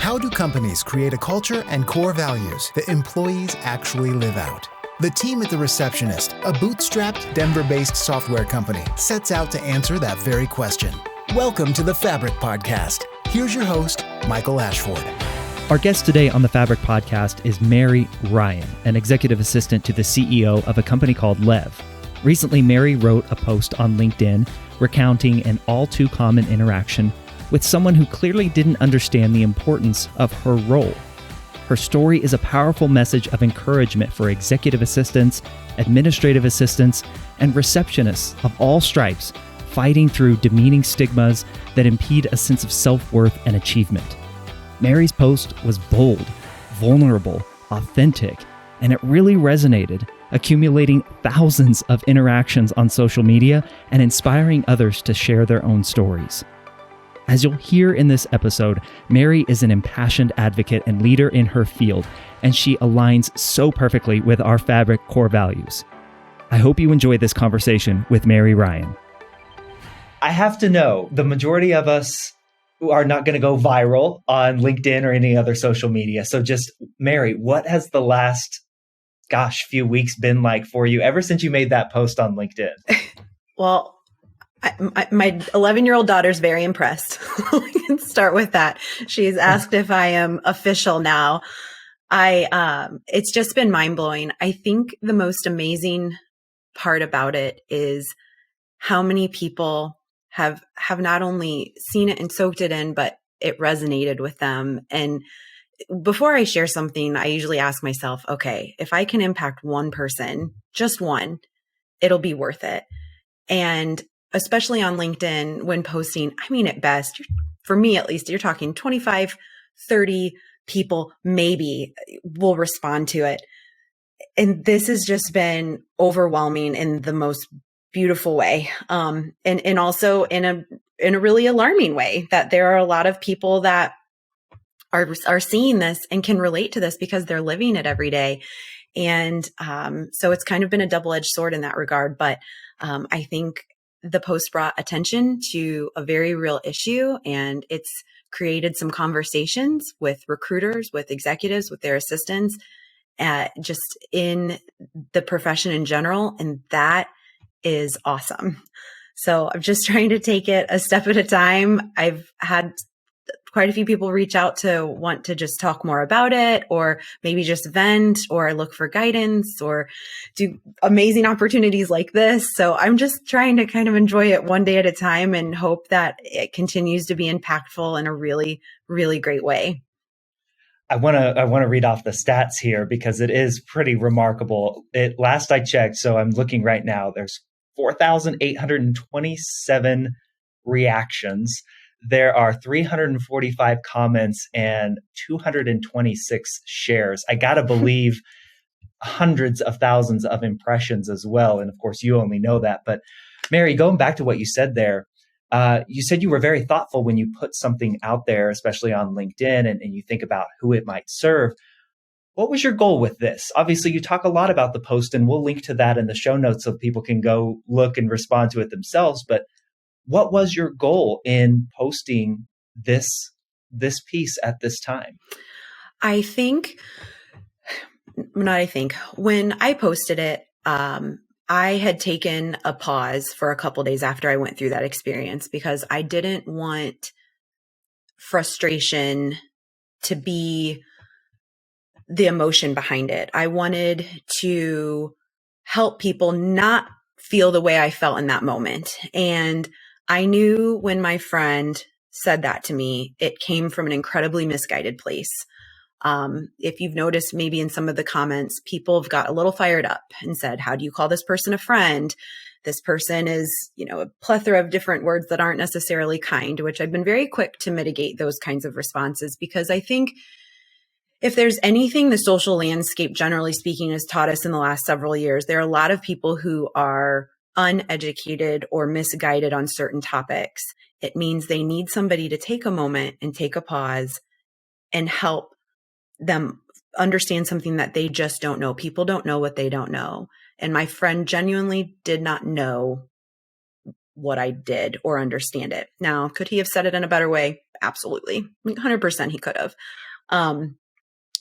How do companies create a culture and core values that employees actually live out? The team at The Receptionist, a bootstrapped Denver-based software company, sets out to answer that very question. Welcome to the Fabric Podcast. Here's your host, Michael Ashford. Our guest today on the Fabric Podcast is Mary Ryan, an executive assistant to the CEO of a company called Lev. Recently, Mary wrote a post on LinkedIn recounting an all too common interaction with someone who clearly didn't understand the importance of her role. Her story is a powerful message of encouragement for executive assistants, administrative assistants, and receptionists of all stripes fighting through demeaning stigmas that impede a sense of self-worth and achievement. Mary's post was bold, vulnerable, authentic, and it really resonated, accumulating thousands of interactions on social media and inspiring others to share their own stories. As you'll hear in this episode, Mary is an impassioned advocate and leader in her field, and she aligns so perfectly with our Fabric core values. I hope you enjoy this conversation with Mary Ryan. I have to know, the majority of us are not going to go viral on LinkedIn or any other social media. So just, Mary, what has the last, few weeks been like for you ever since you made that post on LinkedIn? Well, my 11-year-old daughter's very impressed. We can start with that. She's asked if I am official now. It's just been mind blowing. I think the most amazing part about it is how many people have not only seen it and soaked it in, but it resonated with them. And before I share something, I usually ask myself, okay, if I can impact one person, just one, it'll be worth it. And especially on LinkedIn, when posting, I mean, at best, for me at least, you're talking 25, 30 people maybe will respond to it. And this has just been overwhelming in the most beautiful way. And also in a really alarming way, that there are a lot of people that are seeing this and can relate to this because they're living it every day. And so it's kind of been a double-edged sword in that regard. But I think the post brought attention to a very real issue, and it's created some conversations with recruiters, with executives, with their assistants, just in the profession in general. And that is awesome. So I'm just trying to take it a step at a time. I've had quite a few people reach out to want to just talk more about it, or maybe just vent or look for guidance or do amazing opportunities like this. So I'm just trying to kind of enjoy it one day at a time and hope that it continues to be impactful in a really, really great way. I want to read off the stats here because it is pretty remarkable. Last I checked, so I'm looking right now, there's 4,827 reactions. There are 345 comments and 226 shares. I got to believe hundreds of thousands of impressions as well. And of course, you only know that. But Mary, going back to what you said there, you said you were very thoughtful when you put something out there, especially on LinkedIn, and you think about who it might serve. What was your goal with this? Obviously, you talk a lot about the post, and we'll link to that in the show notes so people can go look and respond to it themselves. But what was your goal in posting this piece at this time? When I posted it, I had taken a pause for a couple days after I went through that experience because I didn't want frustration to be the emotion behind it. I wanted to help people not feel the way I felt in that moment. And I knew when my friend said that to me, it came from an incredibly misguided place. If you've noticed, maybe in some of the comments, people have got a little fired up and said, how do you call this person a friend? This person is, a plethora of different words that aren't necessarily kind, which I've been very quick to mitigate those kinds of responses, because I think if there's anything the social landscape, generally speaking, has taught us in the last several years, there are a lot of people who are uneducated or misguided on certain topics. It means they need somebody to take a moment and take a pause and help them understand something that they just don't know. People don't know what they don't know. And my friend genuinely did not know what I did or understand it. Now, could he have said it in a better way? absolutely. 100% he could have.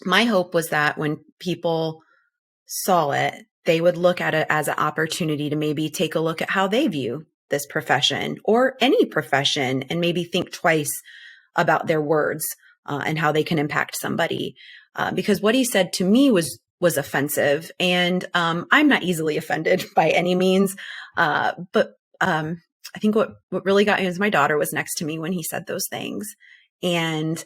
My hope was that when people saw it, they would look at it as an opportunity to maybe take a look at how they view this profession or any profession, and maybe think twice about their words and how they can impact somebody. Because what he said to me was offensive, and I'm not easily offended by any means. But I think what really got me was my daughter was next to me when he said those things. And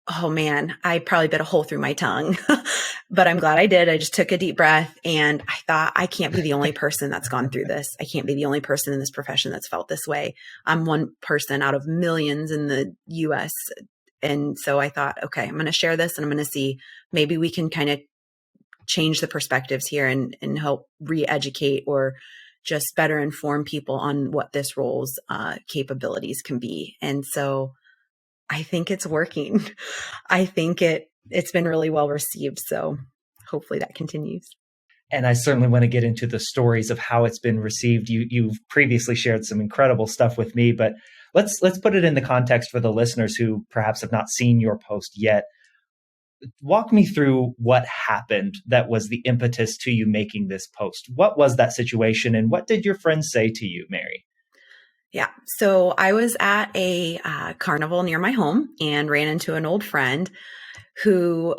oh man, I probably bit a hole through my tongue, but I'm glad I did. I just took a deep breath, and I thought, I can't be the only person that's gone through this. I can't be the only person in this profession that's felt this way. I'm one person out of millions in the US. And so I thought, okay, I'm going to share this, and I'm going to see, maybe we can kind of change the perspectives here and help re-educate or just better inform people on what this role's capabilities can be. And so I think it's working. I think it's been really well received. So hopefully that continues. And I certainly want to get into the stories of how it's been received. You've previously shared some incredible stuff with me, but let's put it in the context for the listeners who perhaps have not seen your post yet. Walk me through what happened that was the impetus to you making this post. What was that situation, and what did your friends say to you, Mary? Yeah. So I was at a carnival near my home and ran into an old friend who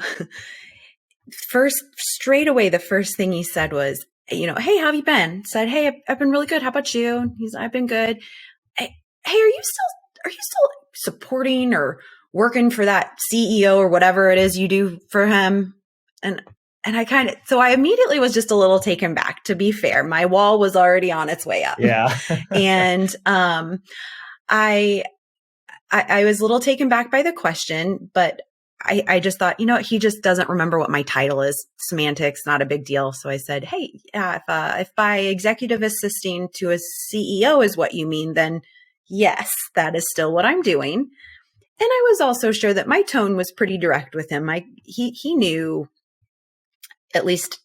straight away, the first thing he said was, hey, how have you been? Said, hey, I've been really good. How about you? I've been good. Hey, are you still supporting or working for that CEO or whatever it is you do for him? And so I immediately was just a little taken back. To be fair, my wall was already on its way up. Yeah. And I was a little taken back by the question, but I just thought, he just doesn't remember what my title is. Semantics, not a big deal. So I said, hey, if by executive assisting to a CEO is what you mean, then yes, that is still what I'm doing. And I was also sure that my tone was pretty direct with him. He knew, at least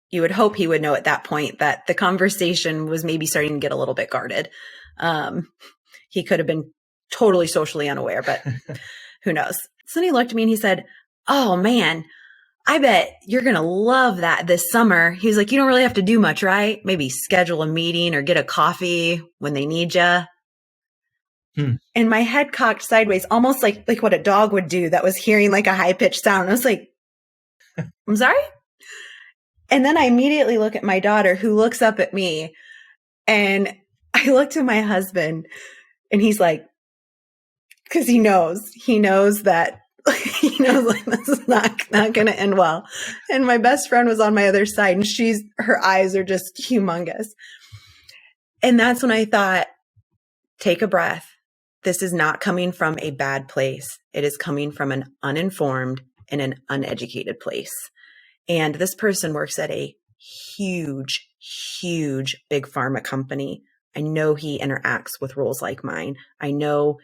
you would hope he would know at that point, that the conversation was maybe starting to get a little bit guarded. He could have been totally socially unaware, but who knows? So then he looked at me and he said, oh man, I bet you're going to love that this summer. He's like, you don't really have to do much, right? Maybe schedule a meeting or get a coffee when they need you. And my head cocked sideways, almost like what a dog would do that was hearing like a high-pitched sound. I was like, I'm sorry? And then I immediately look at my daughter, who looks up at me, and I look to my husband, and he's like, because he knows that, like this is not going to end well. And my best friend was on my other side, and her eyes are just humongous. And that's when I thought, take a breath. This is not coming from a bad place. It is coming from an uninformed and an uneducated place. And this person works at a huge, huge big pharma company. I know he interacts with roles like mine. I know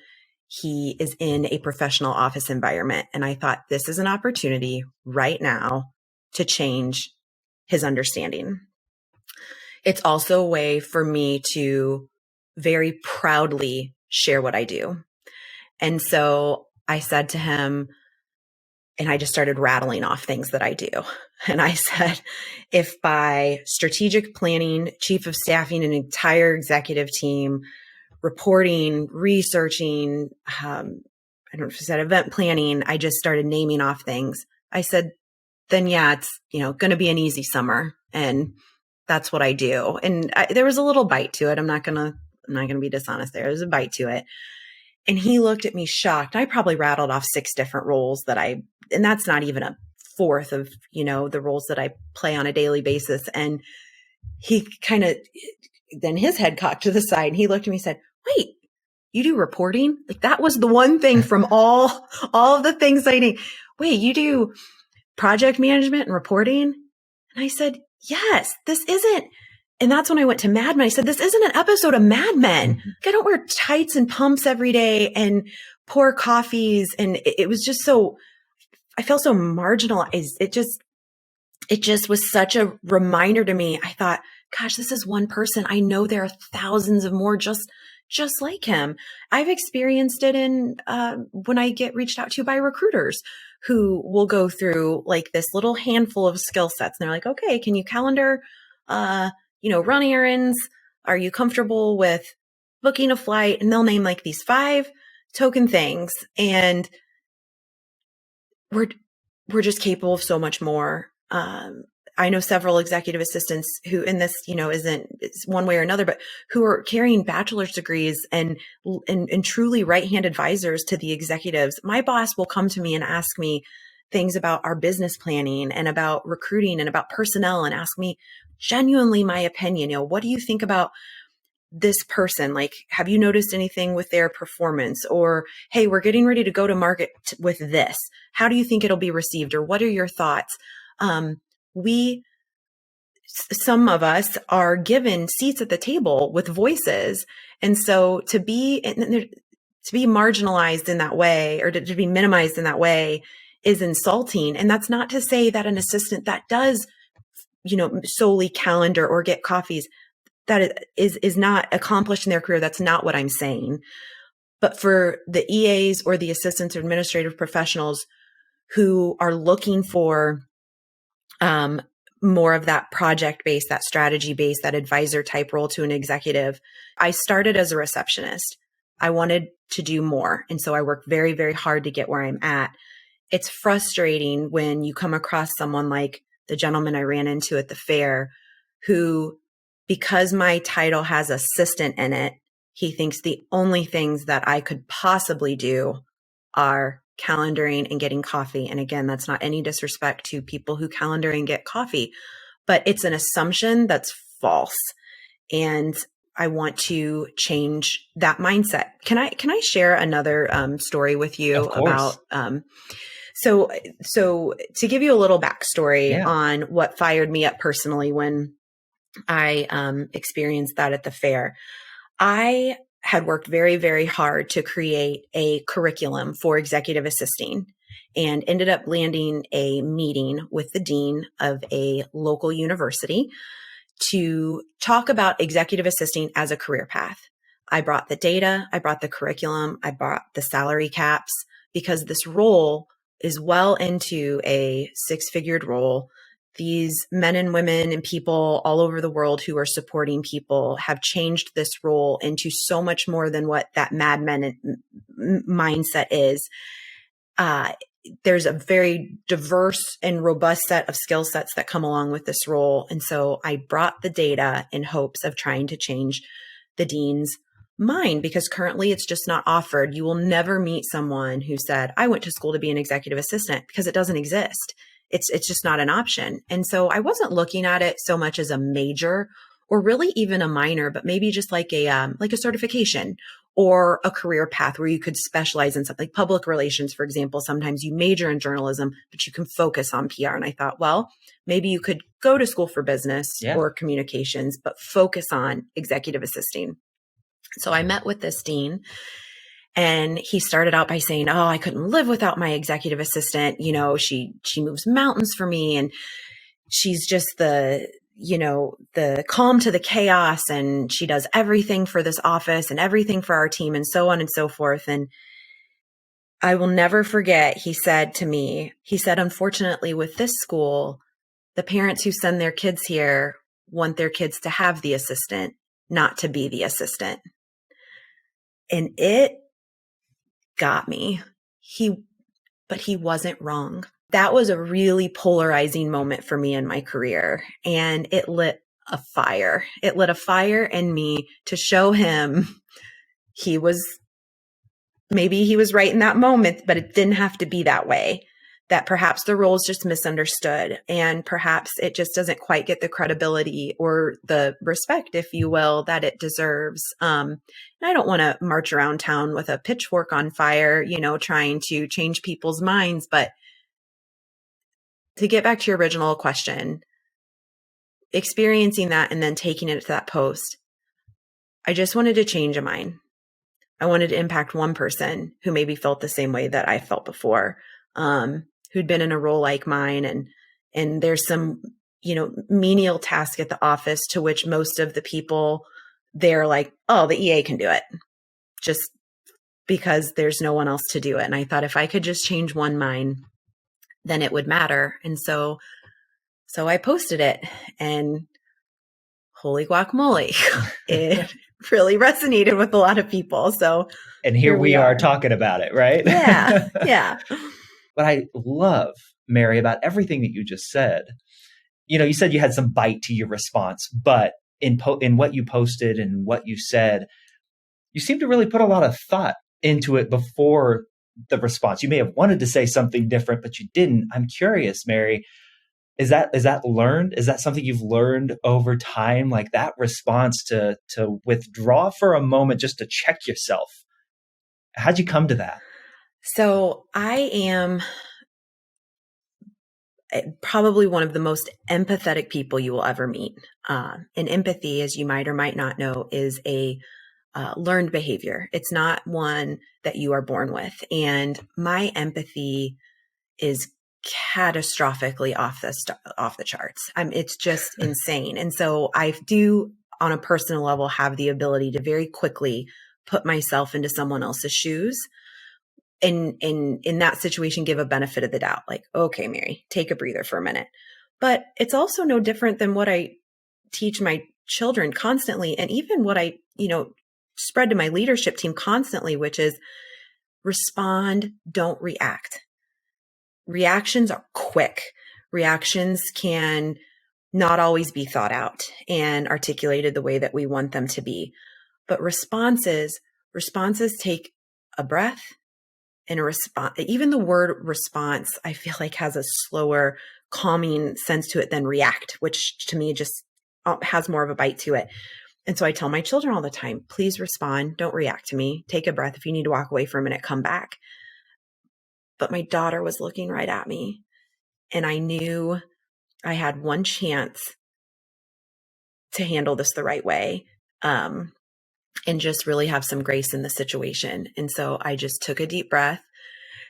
he is in a professional office environment. And I thought, this is an opportunity right now to change his understanding. It's also a way for me to very proudly share what I do. And so I said to him, and I just started rattling off things that I do. And I said, if by strategic planning, chief of staffing an entire executive team, reporting, researching, I don't know if I said event planning, I just started naming off things. I said, then yeah, it's, going to be an easy summer. And that's what I do. And there was a little bite to it. I'm not going to be dishonest there. There's a bite to it. And he looked at me shocked. I probably rattled off 6 different roles and that's not even a fourth of, the roles that I play on a daily basis. And he then his head cocked to the side, and he looked at me and said, wait, you do reporting? Like, that was the one thing from all of the things I need. Wait, you do project management and reporting? And I said, yes, this isn't. And that's when I went to Mad Men. I said, this isn't an episode of Mad Men. Like, I don't wear tights and pumps every day and pour coffees. And it was just I felt so marginalized. It just was such a reminder to me. I thought, gosh, this is one person. I know there are thousands of more just just like him. I've experienced it in when I get reached out to by recruiters who will go through like this little handful of skill sets. And they're like, okay, can you calendar, run errands? Are you comfortable with booking a flight? And they'll name like these 5 token things. And we're just capable of so much more. I know several executive assistants who, and this, it's one way or another, but who are carrying bachelor's degrees and truly right-hand advisors to the executives. My boss will come to me and ask me things about our business planning and about recruiting and about personnel and ask me genuinely my opinion. What do you think about this person? Like, have you noticed anything with their performance? Or, hey, we're getting ready to go to market with this. How do you think it'll be received? Or what are your thoughts? Some of us are given seats at the table with voices. And so to be marginalized in that way, or to be minimized in that way, is insulting. And that's not to say that an assistant that does, solely calendar or get coffees, that is not accomplished in their career. That's not what I'm saying. But for the EAs or the assistants or administrative professionals who are looking for more of that project-based, that strategy-based, that advisor type role to an executive, I started as a receptionist. I wanted to do more. And so I worked very, very hard to get where I'm at. It's frustrating when you come across someone like the gentleman I ran into at the fair who, because my title has assistant in it, he thinks the only things that I could possibly do are calendaring and getting coffee. And again, that's not any disrespect to people who calendar and get coffee, but it's an assumption that's false. And I want to change that mindset. Can I share another story with you about, so to give you a little backstory on what fired me up personally when I experienced that at the fair. I had worked very, very hard to create a curriculum for executive assisting and ended up landing a meeting with the dean of a local university to talk about executive assisting as a career path. I brought the data, I brought the curriculum, I brought the salary caps, because this role is well into a 6-figured role. These men and women and people all over the world who are supporting people have changed this role into so much more than what that Mad Men mindset is. There's a very diverse and robust set of skill sets that come along with this role. And so I brought the data in hopes of trying to change the dean's mind, because currently it's just not offered. You will never meet someone who said, I went to school to be an executive assistant, because it doesn't exist. It's just not an option. And so I wasn't looking at it so much as a major or really even a minor, but maybe just like a certification or a career path where you could specialize in something like public relations, for example. Sometimes you major in journalism, but you can focus on PR. And I thought, well, maybe you could go to school for business or communications, but focus on executive assisting. So I met with this dean. And he started out by saying, oh, I couldn't live without my executive assistant. She moves mountains for me. And she's just the calm to the chaos. And she does everything for this office and everything for our team and so on and so forth. And I will never forget, he said to me, unfortunately, with this school, the parents who send their kids here want their kids to have the assistant, not to be the assistant. And it got me. But he wasn't wrong. That was a really polarizing moment for me in my career. And it lit a fire. It lit a fire in me to show him maybe he was right in that moment, but it didn't have to be that way. That perhaps the role is just misunderstood, and perhaps it just doesn't quite get the credibility or the respect, if you will, that it deserves. And I don't want to march around town with a pitchfork on fire, trying to change people's minds. But to get back to your original question, experiencing that and then taking it to that post, I just wanted to change a mind. I wanted to impact one person who maybe felt the same way that I felt before. Who'd been in a role like mine, and there's some, menial task at the office to which most of the people they're like, oh, the EA can do it, just because there's no one else to do it. And I thought if I could just change one mind, then it would matter. And so I posted it, and holy guacamole, it really resonated with a lot of people. So, and here we are talking about it, right? Yeah. Yeah. What I love, Mary, about everything that you just said, you said you had some bite to your response, but in what you posted and what you said, you seem to really put a lot of thought into it before the response. You may have wanted to say something different, but you didn't. I'm curious, Mary, is that learned? Is that something you've learned over time? Like that response to withdraw for a moment just to check yourself. How'd you come to that? So I am probably one of the most empathetic people you will ever meet. And empathy, as you might or might not know, is a learned behavior. It's not one that you are born with. And my empathy is catastrophically off the charts. It's just insane. And so I do, on a personal level, have the ability to very quickly put myself into someone else's shoes. And in that situation, give a benefit of the doubt. Like, okay, Mary, take a breather for a minute. But it's also no different than what I teach my children constantly. And even what I, spread to my leadership team constantly, which is respond, don't react. Reactions are quick. Reactions can not always be thought out and articulated the way that we want them to be. But responses take a breath and a response. Even the word response, I feel like has a slower, calming sense to it than react, which to me just has more of a bite to it. And so I tell my children all the time, please respond. Don't react to me. Take a breath. If you need to walk away for a minute, come back. But my daughter was looking right at me, and I knew I had one chance to handle this the right way, and just really have some grace in the situation. And so I just took a deep breath,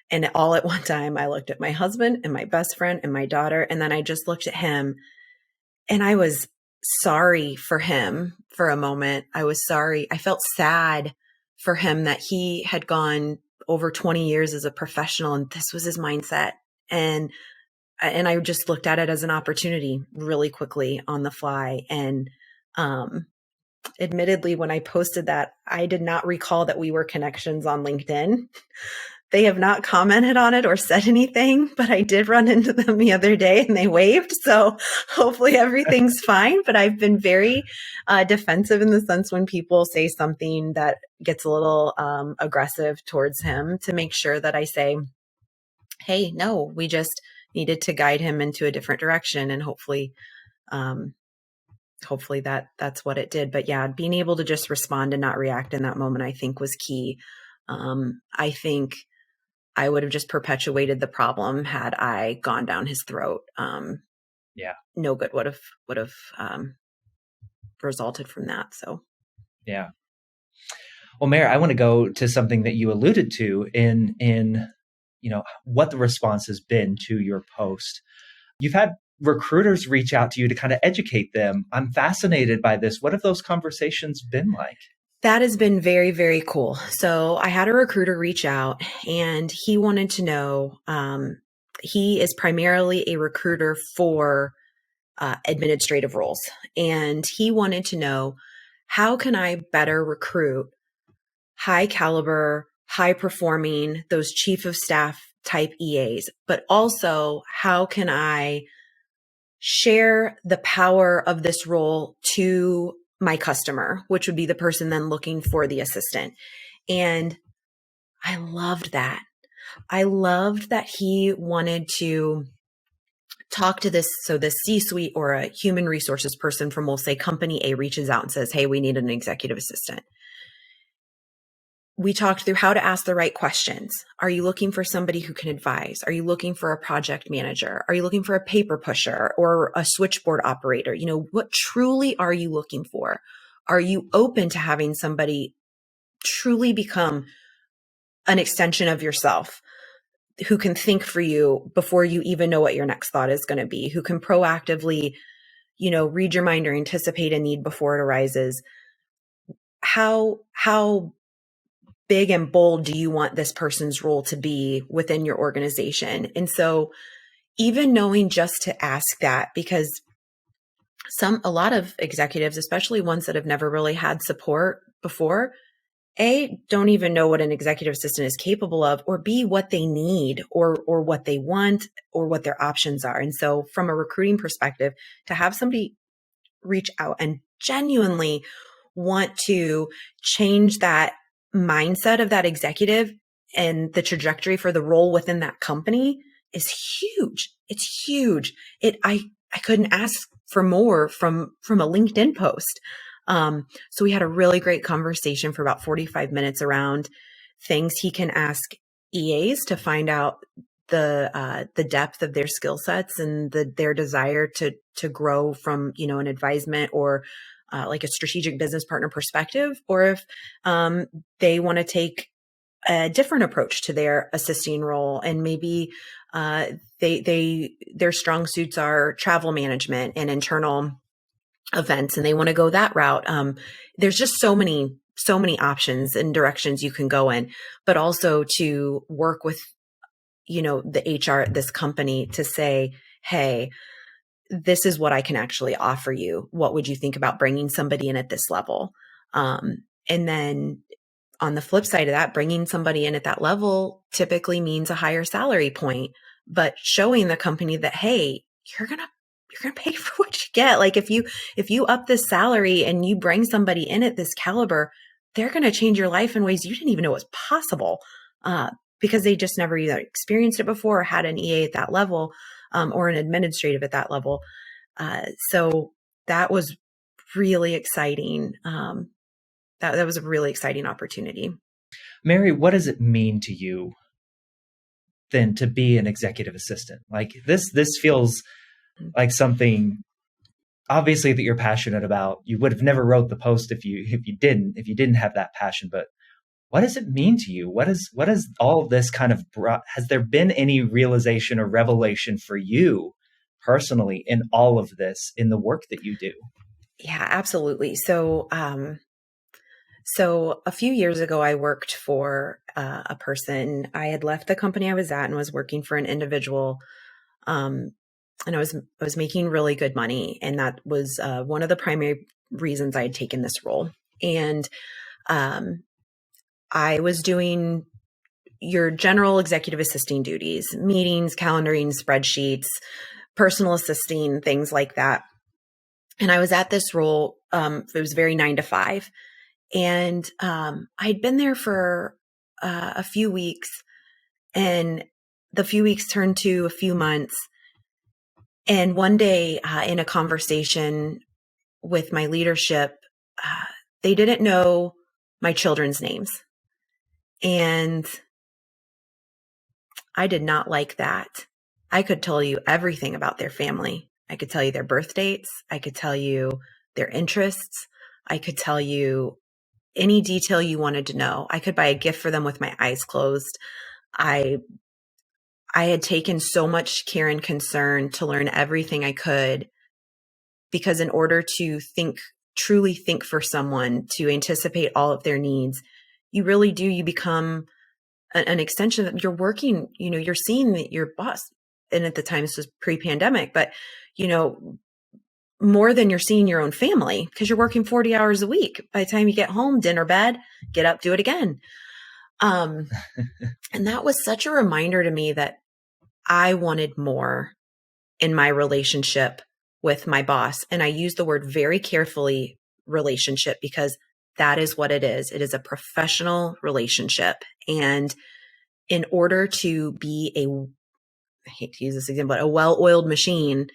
and all at one time, I looked at my husband and my best friend and my daughter, and then I just looked at him, and I was sorry for him for a moment. I was sorry. I felt sad for him that he had gone over 20 years as a professional, and this was his mindset. And I just looked at it as an opportunity really quickly on the fly. And admittedly, when I posted that, I did not recall that we were connections on LinkedIn. They have not commented on it or said anything, but I did run into them the other day and they waved. So hopefully everything's fine. But I've been very defensive in the sense when people say something that gets a little aggressive towards him, to make sure that I say, hey, no, we just needed to guide him into a different direction. And hopefully that's what it did. But yeah, being able to just respond and not react in that moment, I think was key. I think I would have just perpetuated the problem had I gone down his throat. No good would have resulted from that. So, yeah. Well, Mary, I want to go to something that you alluded to in what the response has been to your post. You've had recruiters reach out to you to kind of educate them. I'm fascinated by this. What have those conversations been like? That has been very, very cool. So I had a recruiter reach out, and he wanted to know, he is primarily a recruiter for administrative roles. And he wanted to know, how can I better recruit high caliber, high performing, those chief of staff type EAs, but also how can I share the power of this role to my customer, which would be the person then looking for the assistant. And I loved that. I loved that he wanted to talk to this. So the C-suite or a human resources person from, we'll say, company A reaches out and says, hey, we need an executive assistant. We talked through how to ask the right questions. Are you looking for somebody who can advise? Are you looking for a project manager? Are you looking for a paper pusher or a switchboard operator? What truly are you looking for? Are you open to having somebody truly become an extension of yourself, who can think for you before you even know what your next thought is going to be, who can proactively, read your mind or anticipate a need before it arises? how big and bold do you want this person's role to be within your organization? And so even knowing just to ask that, because a lot of executives, especially ones that have never really had support before, A, don't even know what an executive assistant is capable of, or B, what they need or what they want or what their options are. And so from a recruiting perspective, to have somebody reach out and genuinely want to change that mindset of that executive and the trajectory for the role within that company is huge. It's huge. I couldn't ask for more from a LinkedIn post. So we had a really great conversation for about 45 minutes around things he can ask EAs to find out the depth of their skill sets and their desire to grow from, an advisement or like a strategic business partner perspective, or if they want to take a different approach to their assisting role, and maybe their strong suits are travel management and internal events, and they want to go that route. There's just so many options and directions you can go in, but also to work with, the HR at this company to say, hey, this is what I can actually offer you. What would you think about bringing somebody in at this level? And then on the flip side of that, bringing somebody in at that level typically means a higher salary point, but showing the company that, hey, you're going to pay for what you get. Like if you up this salary and you bring somebody in at this caliber, they're going to change your life in ways you didn't even know was possible, because they just never either experienced it before or had an EA at that level, or an administrative at that level. So that was really exciting. That was a really exciting opportunity. Mary, what does it mean to you then to be an executive assistant? Like this feels like something obviously that you're passionate about. You would have never wrote the post if you didn't have that passion. But what does it mean to you? What is all of this kind of brought? Has there been any realization or revelation for you personally in all of this, in the work that you do? Yeah, absolutely. So a few years ago, I worked for a person. I had left the company I was at and was working for an individual. And I was making really good money. And that was one of the primary reasons I had taken this role. And I was doing your general executive assisting duties, meetings, calendaring, spreadsheets, personal assisting, things like that. And I was at this role. It was very 9 to 5. And I'd been there for a few weeks, and the few weeks turned to a few months. And one day in a conversation with my leadership, they didn't know my children's names. And I did not like that. I could tell you everything about their family. I could tell you their birth dates. I could tell you their interests. I could tell you any detail you wanted to know. I could buy a gift for them with my eyes closed. I had taken so much care and concern to learn everything I could, because in order to truly think for someone, to anticipate all of their needs, you really do. You become an extension that you're working, you're seeing that your boss, and at the time this was pre-pandemic, but more than you're seeing your own family, because you're working 40 hours a week. By the time you get home, dinner, bed, get up, do it again. And that was such a reminder to me that I wanted more in my relationship with my boss. And I use the word very carefully, relationship, because that is what it is. It is a professional relationship. And in order to be I hate to use this example, but a well-oiled machine,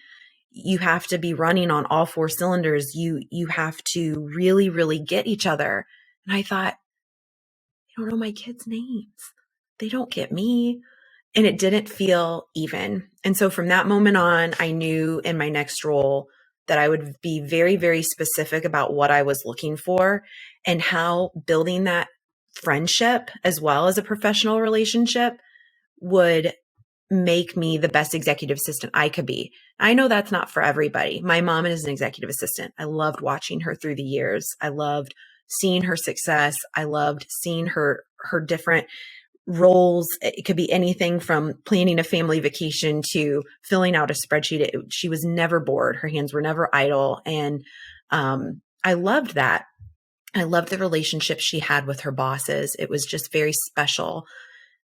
you have to be running on all 4 cylinders. You have to really, really get each other. And I thought, they don't know my kids' names. They don't get me. And it didn't feel even. And so from that moment on, I knew in my next role that I would be very, very specific about what I was looking for and how building that friendship as well as a professional relationship would make me the best executive assistant I could be. I know that's not for everybody. My mom is an executive assistant. I loved watching her through the years. I loved seeing her success. I loved seeing her different roles. It could be anything from planning a family vacation to filling out a spreadsheet. She was never bored. Her hands were never idle. And I loved that. I loved the relationship she had with her bosses. It was just very special.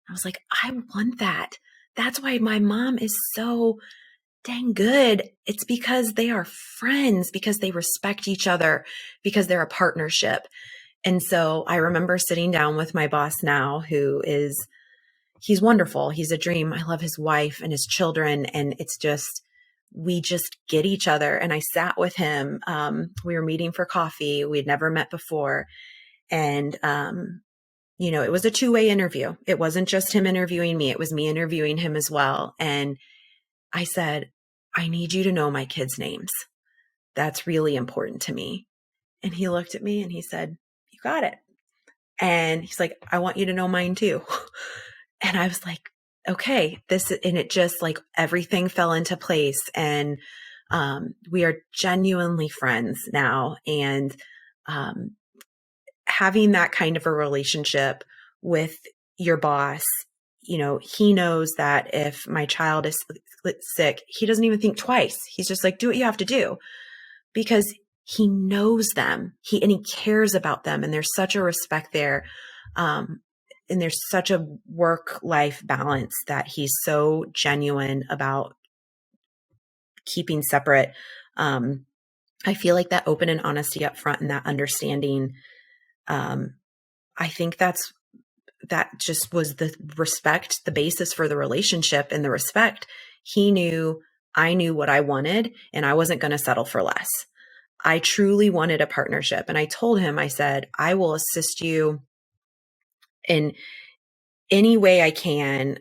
I was like, I want that. That's why my mom is so dang good. It's because they are friends, because they respect each other, because they're a partnership. And so I remember sitting down with my boss now, he's wonderful. He's a dream. I love his wife and his children. And we just get each other. And I sat with him. We were meeting for coffee. We had never met before. And, it was a two-way interview. It wasn't just him interviewing me. It was me interviewing him as well. And I said, I need you to know my kids' names. That's really important to me. And he looked at me and he said, you got it. And he's like, I want you to know mine too. And I was like, okay, and it just like everything fell into place. And we are genuinely friends now. And having that kind of a relationship with your boss, he knows that if my child is sick, he doesn't even think twice. He's just like, do what you have to do, because he knows them. He cares about them. And there's such a respect there. And there's such a work-life balance that he's so genuine about keeping separate. I feel like that open and honesty up front and that understanding, I think that just was the respect, the basis for the relationship, and the respect. He knew I knew what I wanted, and I wasn't going to settle for less. I truly wanted a partnership. And I told him, I said, I will assist you in any way I can.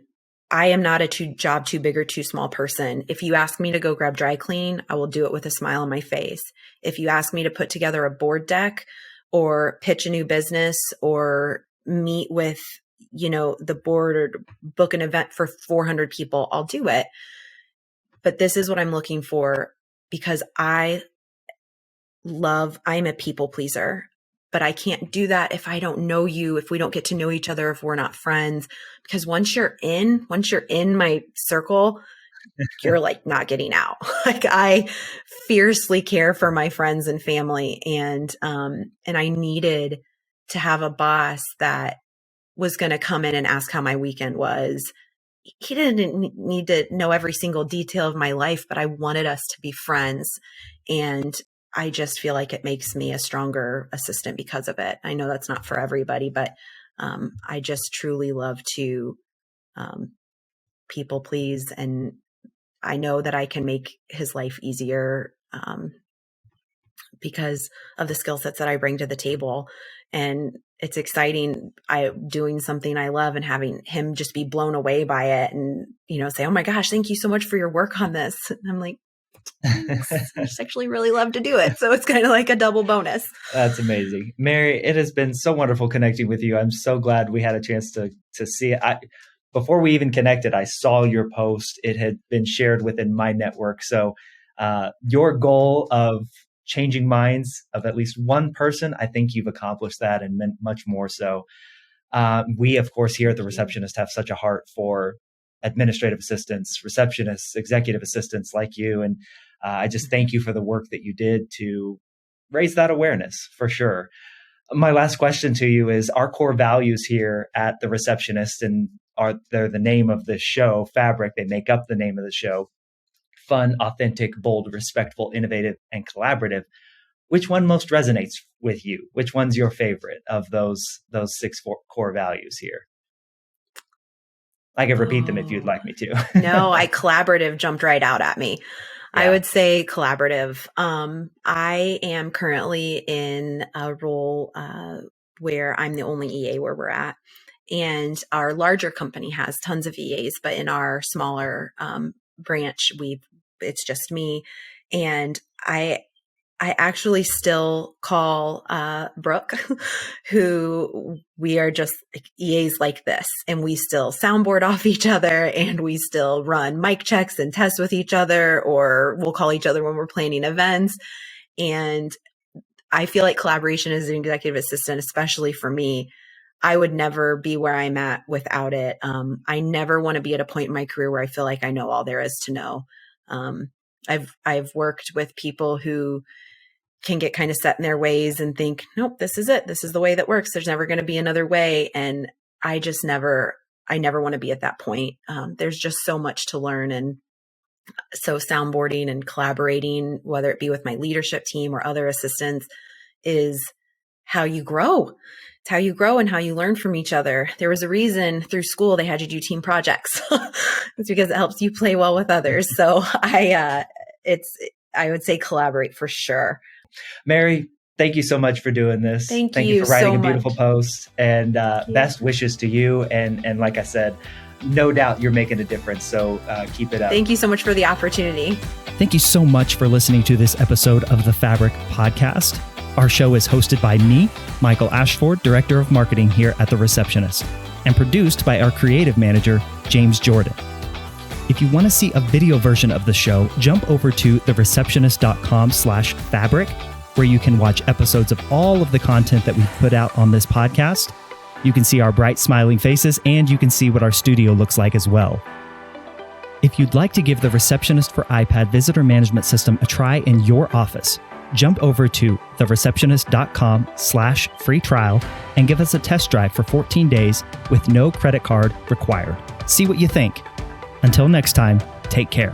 I am not a job too big or too small person. If you ask me to go grab dry clean, I will do it with a smile on my face. If you ask me to put together a board deck or pitch a new business or meet with, the board or book an event for 400 people, I'll do it. But this is what I'm looking for, because I'm a people pleaser, but I can't do that if I don't know you, if we don't get to know each other, if we're not friends, because once you're in my circle, you're like not getting out. Like, I fiercely care for my friends and family. And I needed to have a boss that was going to come in and ask how my weekend was. He didn't need to know every single detail of my life, but I wanted us to be friends. And I just feel like it makes me a stronger assistant because of it. I know that's not for everybody, but I just truly love to people please. And I know that I can make his life easier because of the skill sets that I bring to the table. And it's exciting. Doing something I love and having him just be blown away by it and, say, oh my gosh, thank you so much for your work on this. And I'm like, I just actually really love to do it. So it's kind of like a double bonus. That's amazing. Mary, it has been so wonderful connecting with you. I'm so glad we had a chance to see it. Before we even connected, I saw your post. It had been shared within my network. So your goal of changing minds of at least one person, I think you've accomplished that and meant much more so. We, of course, here at The Receptionist have such a heart for administrative assistants, receptionists, executive assistants like you. And I just thank you for the work that you did to raise that awareness for sure. My last question to you is, our core values here at The Receptionist, and they're the name of the show, Fabric, they make up the name of the show: fun, authentic, bold, respectful, innovative, and collaborative. Which one most resonates with you? Which one's your favorite of those 6 core values here? I can repeat them if you'd like me to. No, collaborative jumped right out at me. Yeah. I would say collaborative. I am currently in a role where I'm the only EA where we're at. And our larger company has tons of EAs, but in our smaller branch, it's just me. And I actually still call Brooke, who we are just like EAs like this, and we still soundboard off each other, and we still run mic checks and tests with each other, or we'll call each other when we're planning events. And I feel like collaboration as an executive assistant, especially for me, I would never be where I'm at without it. I never want to be at a point in my career where I feel like I know all there is to know. I've worked with people who can get kind of set in their ways and think, nope, this is it. This is the way that works. There's never going to be another way. And I never want to be at that point. There's just so much to learn. And so soundboarding and collaborating, whether it be with my leadership team or other assistants, is how you grow. It's how you grow and how you learn from each other. There was a reason through school they had you do team projects. It's because it helps you play well with others. So I would say collaborate for sure. Mary, thank you so much for doing this. Thank you you for writing so a beautiful much. post, and best wishes to you. And like I said, no doubt you're making a difference. So keep it up. Thank you so much for the opportunity. Thank you so much for listening to this episode of the Fabric Podcast. Our show is hosted by me, Michael Ashford, Director of Marketing here at The Receptionist, and produced by our creative manager, James Jordan. If you want to see a video version of the show, jump over to thereceptionist.com/fabric, where you can watch episodes of all of the content that we've put out on this podcast. You can see our bright smiling faces, and you can see what our studio looks like as well. If you'd like to give the Receptionist for iPad visitor management system a try in your office, jump over to thereceptionist.com/free trial and give us a test drive for 14 days with no credit card required. See what you think. Until next time, take care.